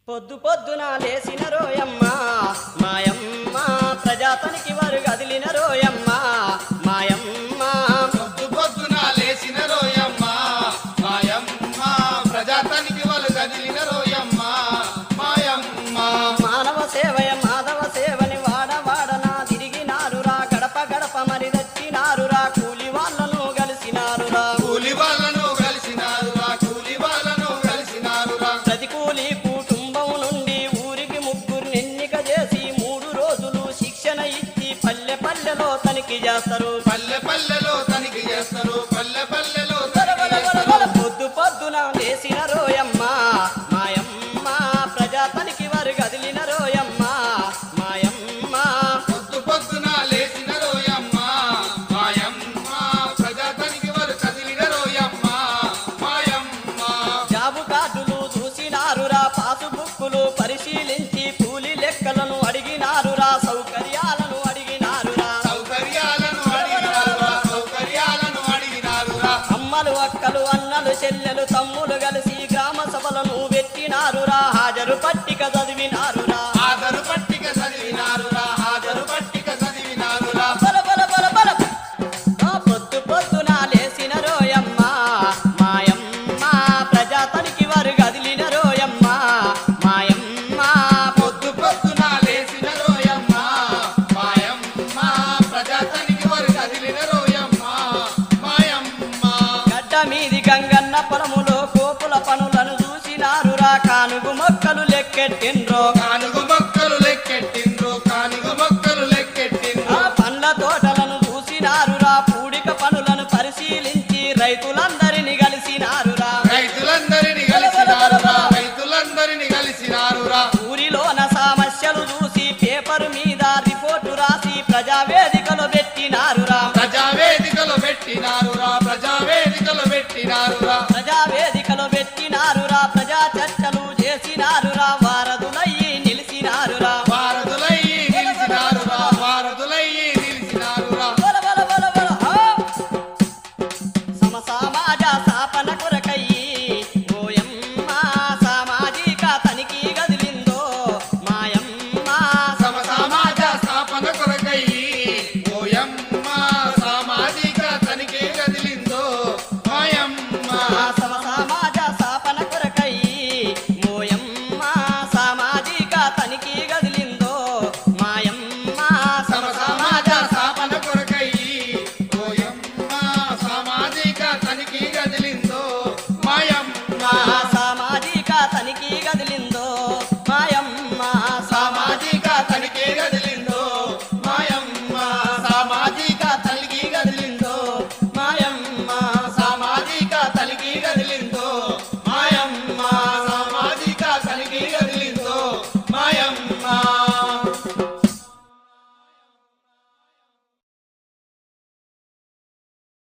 పొద్దు పొద్దున లేసిన రోయమ్మ మాయమ్మ ప్రజాతనికి వారు కదిలిన రోయమ్మ మాయమ్మ పొద్దు పొద్దున లేసిన రోయమ్మ మాయమ్మ ప్రజాతనికి వాళ్ళు కదిలిన రోయమ్మ మాయమ్మ మానవ సేవయ మాధవ సేవని వాడవాడనా తిరిగినారురా గడప గడప మరి దచ్చినారురా కూలి వాళ్ళను కలిసినారురా కూలి వాళ్ళను కలిసినారురా కూలి వాళ్ళను కలిసినారురా ప్రతి కూలి కుటుంబం నుండి ఊరికి ముగ్గురు ఎన్నిక చేసి 3 రోజులు శిక్షణ ఇచ్చి పల్లె పల్లెలో తనిఖీ చేస్తారు పల్లె పల్లెలో తనిఖీ చేస్తారు పల్లె పల్లెలో పొద్దు పొద్దున లేసిన రోయమ్మ మాయమ్మ ప్రజాతనికి వారు కదిలిన రోయమ్మ మాయమ్మ పొద్దు పొద్దున లేచిన రోయమ్మ మాయమ్మ ప్రజాతనికి వారు కదిలిన రోయమ్మ మాయమ్మ జాబు కార్డులు చూసినారురా పాసు బుక్కులు పరిశీలించి కూలి లెక్కలను అడిగినారురా సౌకర్యాలను అడిగినారురా సౌకర్యాలను అడిగినారురా సౌకర్యాలను అడిగినారురా అమ్మలు అక్కలు అన్నలు చెల్లెలు తమ్ములు కలిసి గ్రామ సభలను పెట్టినారురా హాజరు పట్టిక చదివినారురా హాజరు పట్టిక చదివినారురా హాజరు పట్టిక చదివినారురా బల బల బల బల పొద్దు పొద్దున లేసిన రోయమ్మ మాయమ్మ ప్రజాతనికి వారు కదిలిన రోయమ్మ మాయమ్మ పొద్దు పొద్దున లేచిన రోయమ్మ మాయమ్మ ప్రజాతనికి వారు కదిలిన రోయమ్మ మాయమ్మ గడ్డ మీది గంగన్న పొలములో కోపుల పనులను చూసినారురా కానుగు మొక్కలు లెక్కెట్టిండ్రో కానుగు మొక్కలు లెక్కెట్టిండ్రు కానుగు మొక్కలు లెక్కెట్టిండ్రు ఆ పండ్ల తోటలను చూసినారురా పూడిక పనులను పరిశీలించి రైతులందరినీ కలిసినారురా రైతులందరినీ కలిసినారురా రైతులందరినీ కలిసినారురా ఊరిలోన సమస్యలు చూసి పేపరు మీద రిపోర్టు రాసి ప్రజావేదికలో పెట్టినారురా ప్రజావేదికలు పెట్టినారురా ప్రజావేదికలు పెట్టినారురా ప్రజావేదిక